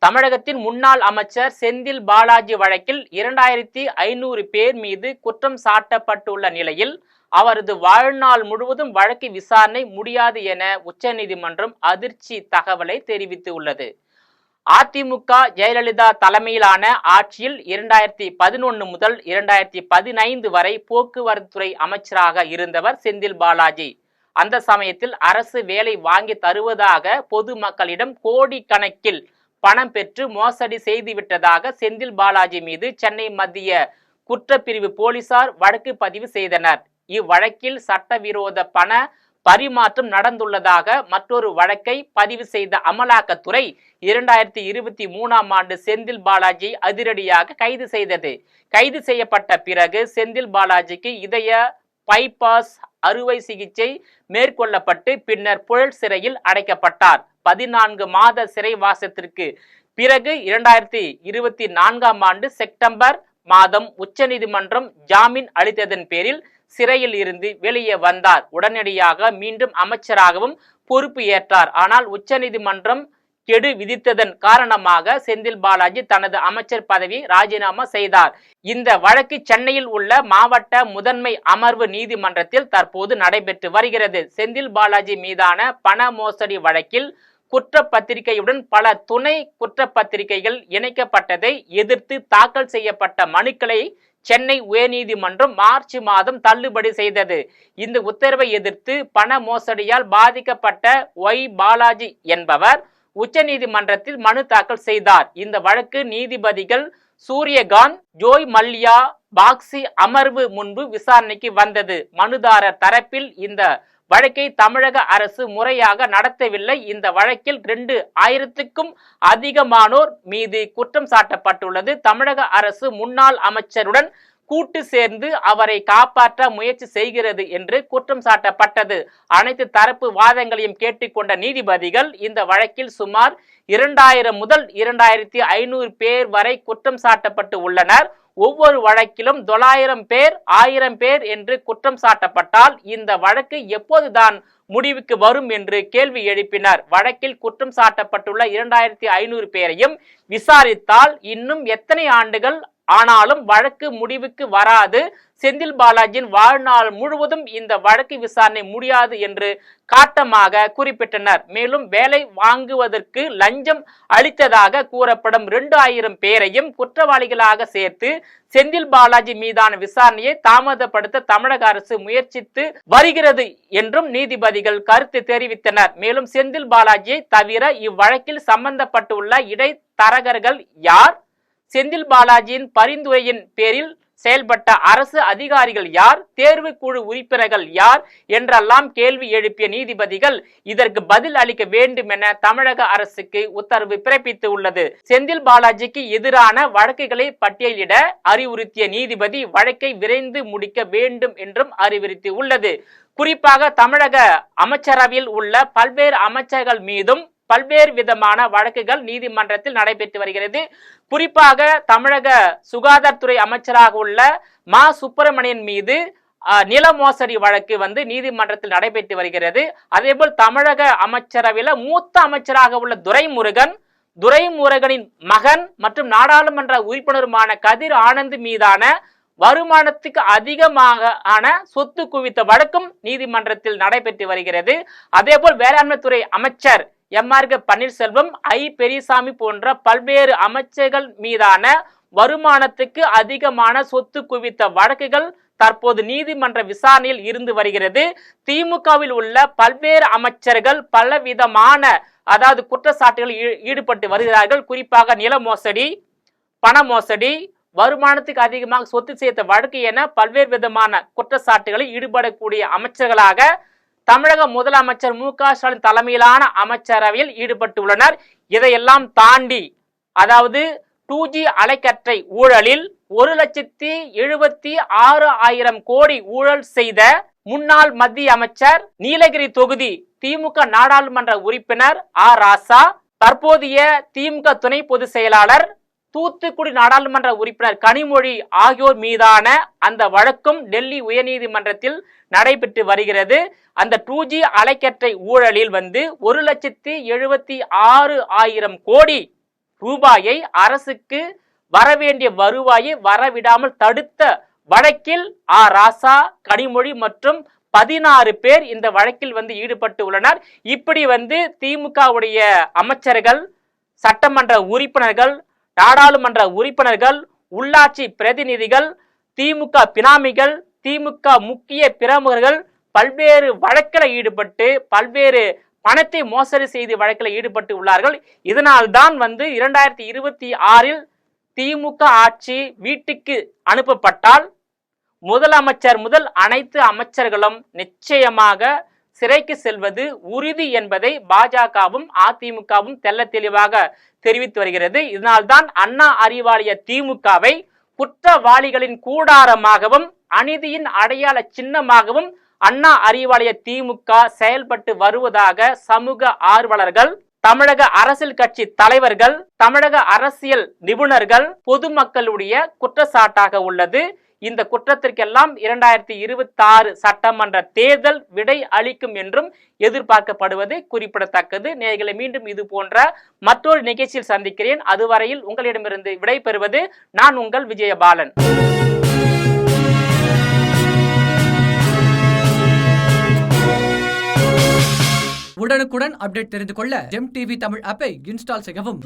தமிழகத்தின் முன்னாள் அமைச்சர் செந்தில் பாலாஜி வழக்கில் 2500 பேர் மீது குற்றம் சாட்டப்பட்டுள்ள நிலையில் அவரது வாழ்நாள் முழுவதும் வழக்கு விசாரணை முடியாது என உச்சநீதிமன்றம் அதிர்ச்சி தகவலை தெரிவித்துள்ளது. அதிமுக ஜெயலலிதா தலைமையிலான ஆட்சியில் 2011 முதல் 2015 வரை போக்குவரத்துறை அமைச்சராக இருந்தவர் செந்தில் பாலாஜி. அந்த சமயத்தில் அரசு வேலை வாங்கி தருவதாக பொதுமக்களிடம் கோடிக்கணக்கில் பணம் பெற்று மோசடி செய்துவிட்டதாக செந்தில் பாலாஜி மீது சென்னை மத்திய குற்றப்பிரிவு போலீசார் வழக்கு பதிவு செய்தனர். இவ்வழக்கில் சட்டவிரோத பண பரிமாற்றம் நடந்துள்ளதாக மற்றொரு வழக்கை பதிவு செய்த அமலாக்கத்துறை 2023ஆம் ஆண்டு செந்தில் பாலாஜி அதிரடியாக கைது செய்தது. கைது செய்யப்பட்ட பிறகு செந்தில் பாலாஜிக்கு இதய பைபாஸ் அறுவை சிகிச்சை மேற்கொள்ளப்பட்டு பின்னர் புழல் சிறையில் அடைக்கப்பட்டார். 14 மாத சிறைவாசத்திற்கு பிறகு 2024ஆம் ஆண்டு செப்டம்பர் மாதம் உச்சநீதிமன்றம் ஜாமீன் அளித்ததன் பேரில் சிறையில் இருந்து வெளியே வந்தார். உடனடியாக மீண்டும் அமைச்சராகவும் பொறுப்பு ஏற்றார். ஆனால் உச்சநீதிமன்றம் கெடு விதித்ததன் காரணமாக செந்தில் பாலாஜி தனது அமைச்சர் பதவியை ராஜினாமா செய்தார். இந்த வழக்கு சென்னையில் உள்ள மாவட்ட முதன்மை அமர்வு நீதிமன்றத்தில் தற்போது நடைபெற்று வருகிறது. செந்தில் பாலாஜி மீதான பண மோசடி வழக்கில் குற்றப்பத்திரிகையுடன் பல துணை குற்றப்பத்திரிகைகள் இணைக்கப்பட்டதை எதிர்த்து தாக்கல் செய்யப்பட்ட மனுக்களை சென்னை உயர்நீதிமன்றம் மார்ச் மாதம் தள்ளுபடி செய்தது. இந்த உத்தரவை எதிர்த்து பண மோசடியால் பாதிக்கப்பட்ட ஒய் பாலாஜி என்பவர் உச்சநீதிமன்றத்தில் மனு தாக்கல் செய்தார். இந்த வழக்கு நீதிபதிகள் சூரியகாந்த், ஜோய் மல்யா பாக்சி அமர்வு முன்பு விசாரணைக்கு வந்தது. மனுதாரர் தரப்பில் இந்த வழக்கை தமிழக அரசு முறையாக நடத்தவில்லை. இந்த வழக்கில் 2000க்கும் அதிகமானோர் மீது குற்றம் சாட்டப்பட்டுள்ளது. தமிழக அரசு முன்னாள் அமைச்சருடன் கூட்டு சேர்ந்து அவரை காப்பாற்ற முயற்சி செய்கிறது என்று குற்றம் சாட்டப்பட்டது. அனைத்து தரப்பு வாதங்களையும் கேட்டுக்கொண்ட நீதிபதிகள் இந்த வழக்கில் சுமார் 2000 முதல் 2500 பேர் வரை குற்றம் சாட்டப்பட்டு உள்ளனர். ஒவ்வொரு வழக்கிலும் 900 பேர் 1000 பேர் என்று குற்றம் சாட்டப்பட்டால் இந்த வழக்கு எப்போதுதான் முடிவுக்கு வரும் என்று கேள்வி எழுப்பினர். வழக்கில் குற்றம் சாட்டப்பட்டுள்ள 2500 பேரையும் விசாரித்தால் இன்னும் எத்தனை ஆண்டுகள் ஆனாலும் வழக்கு முடிவுக்கு வராது. செந்தில் பாலாஜியின் வாழ்நாள் முழுவதும் இந்த வழக்கு விசாரணை முடியாது என்று காட்டமாக குறிப்பிட்டனர். மேலும் வேலை வாங்குவதற்கு லஞ்சம் அளித்ததாக கூறப்படும் 2000 பேரையும் குற்றவாளிகளாக சேர்த்து செந்தில் பாலாஜி மீதான விசாரணையை தாமதப்படுத்த தமிழக அரசு முயற்சித்து வருகிறது என்றும் நீதிபதிகள் கருத்து தெரிவித்தனர். மேலும் செந்தில் பாலாஜியை தவிர இவ்வழக்கில் சம்பந்தப்பட்டுள்ள இடைத்தரகர்கள் யார், செந்தில் பாலாஜியின் பரிந்துரையின் பேரில் செயல்பட்ட அரசு அதிகாரிகள் யார், தேர்வு குழு உறுப்பினர்கள் யார் என்றெல்லாம் கேள்வி எழுப்பிய நீதிபதிகள் இதற்கு பதில் அளிக்க வேண்டும் என தமிழக அரசுக்கு உத்தரவு பிறப்பித்து உள்ளது. செந்தில் பாலாஜிக்கு எதிரான வழக்குகளை பட்டியலிட அறிவுறுத்திய நீதிபதி வழக்கை விரைந்து முடிக்க வேண்டும் என்றும் அறிவுறுத்தி உள்ளது. குறிப்பாக தமிழக அமைச்சரவையில் உள்ள பல்வேறு அமைச்சர்கள் மீதும் பல்வேறு விதமான வழக்குகள் நீதிமன்றத்தில் நடைபெற்று வருகிறது. குறிப்பாக தமிழக சுகாதாரத்துறை அமைச்சராக உள்ள மா சுப்பிரமணியன் மீது நில மோசடி வழக்கு நீதிமன்றத்தில் நடைபெற்று வருகிறது. அதேபோல் தமிழக அமைச்சரவையில் மூத்த அமைச்சராக உள்ள துரைமுருகனின் மகன் மற்றும் நாடாளுமன்ற உறுப்பினருமான கதிர் ஆனந்த் மீதான வருமானத்துக்கு அதிகமான சொத்து குவித்த வழக்கும் நீதிமன்றத்தில் நடைபெற்று வருகிறது. அதேபோல் வேளாண்மை துறை அமைச்சர் எம்.ஆர். பன்னீர்செல்வம், ஐ. பெரியசாமி போன்ற பல்வேறு அமைச்சர்கள் மீதான வருமானத்துக்கு அதிகமான சொத்து குவித்த வழக்குகள் தற்போது நீதிமன்ற விசாரணையில் இருந்து வருகிறது. திமுகவில் உள்ள பல்வேறு அமைச்சர்கள் பலவிதமான குற்றச்சாட்டுகளில் ஈடுபட்டு வருகிறார்கள். குறிப்பாக நில மோசடி, பண மோசடி, வருமானத்துக்கு அதிகமாக சொத்து சேர்த்த வழக்கு என பல்வேறு விதமான குற்றச்சாட்டுகளில் ஈடுபடக்கூடிய அமைச்சர்களாக தமிழக முதலமைச்சர் மு.க. ஸ்டாலின் தலைமையிலான அமைச்சரவையில் ஈடுபட்டுள்ளனர். இதையெல்லாம் தாண்டி 2G அலைக்கற்றை ஊழலில் 1,76,000 கோடி ஊழல் செய்த முன்னாள் மத்திய அமைச்சர், நீலகிரி தொகுதி திமுக நாடாளுமன்ற உறுப்பினர் ராசா, தற்போதைய திமுக துணை பொதுச் செயலாளர், தூத்துக்குடி நாடாளுமன்ற உறுப்பினர் கனிமொழி ஆகியோர் மீதான அந்த வழக்கும் டெல்லி உயர்நீதிமன்றத்தில் நடைபெற்று வருகிறது. அந்த 2G அலைக்கற்றை ஊழலில் 1,76,000 கோடி ரூபாயை அரசுக்கு வரவேண்டிய வருவாயை வரவிடாமல் தடுத்த வழக்கில் ராசா, கனிமொழி மற்றும் 16 பேர் இந்த வழக்கில் ஈடுபட்டு உள்ளனர். இப்படி திமுகவுடைய அமைச்சர்கள், சட்டமன்ற உறுப்பினர்கள், நாடாளுமன்ற உறுப்பினர்கள், உள்ளாட்சி பிரதிநிதிகள், திமுக பினாமிகள், திமுக முக்கிய பிரமுகர்கள் பல்வேறு வழக்கில் ஈடுபட்டு பல்வேறு பணத்தை மோசடி செய்து வழக்கில் ஈடுபட்டு உள்ளார்கள். இதனால்தான் 2026 திமுக ஆட்சி வீட்டுக்கு அனுப்பப்பட்டால் முதலமைச்சர் முதல் அனைத்து அமைச்சர்களும் நிச்சயமாக சிறைக்கு செல்வது உறுதி என்பதை பாஜகவும் அதிமுகவும் தெல்ல தெளிவாக தெரிவித்து வருகிறது. இதனால்தான் அண்ணா அறிவாலய திமுகவை குற்றவாளிகளின் கூடாரமாகவும் அநீதியின் அடையாள சின்னமாகவும் அண்ணா அறிவாலய திமுக செயல்பட்டு வருவதாக சமூக ஆர்வலர்கள், தமிழக அரசியல் கட்சி தலைவர்கள், தமிழக அரசியல் நிபுணர்கள், பொதுமக்களுடைய குற்றச்சாட்டாக உள்ளது. இந்த குற்றத்திற்கெல்லாம் 2026 சட்டமன்ற தேர்தல் விடை அளிக்கும் என்றும் எதிர்பார்க்கப்படுவது குறிப்பிடத்தக்கது. நேயர்களை மீண்டும் இது போன்ற மற்றொரு நிகழ்ச்சியில் சந்திக்கிறேன். அதுவரையில் உங்களிடமிருந்து விடை பெறுவது நான் உங்கள் விஜயபாலன். உடனுக்குடன் அப்டேட் தெரிந்து கொள்ள ஜெம் டிவி தமிழ் ஆப்பை இன்ஸ்டால் செய்யவும்.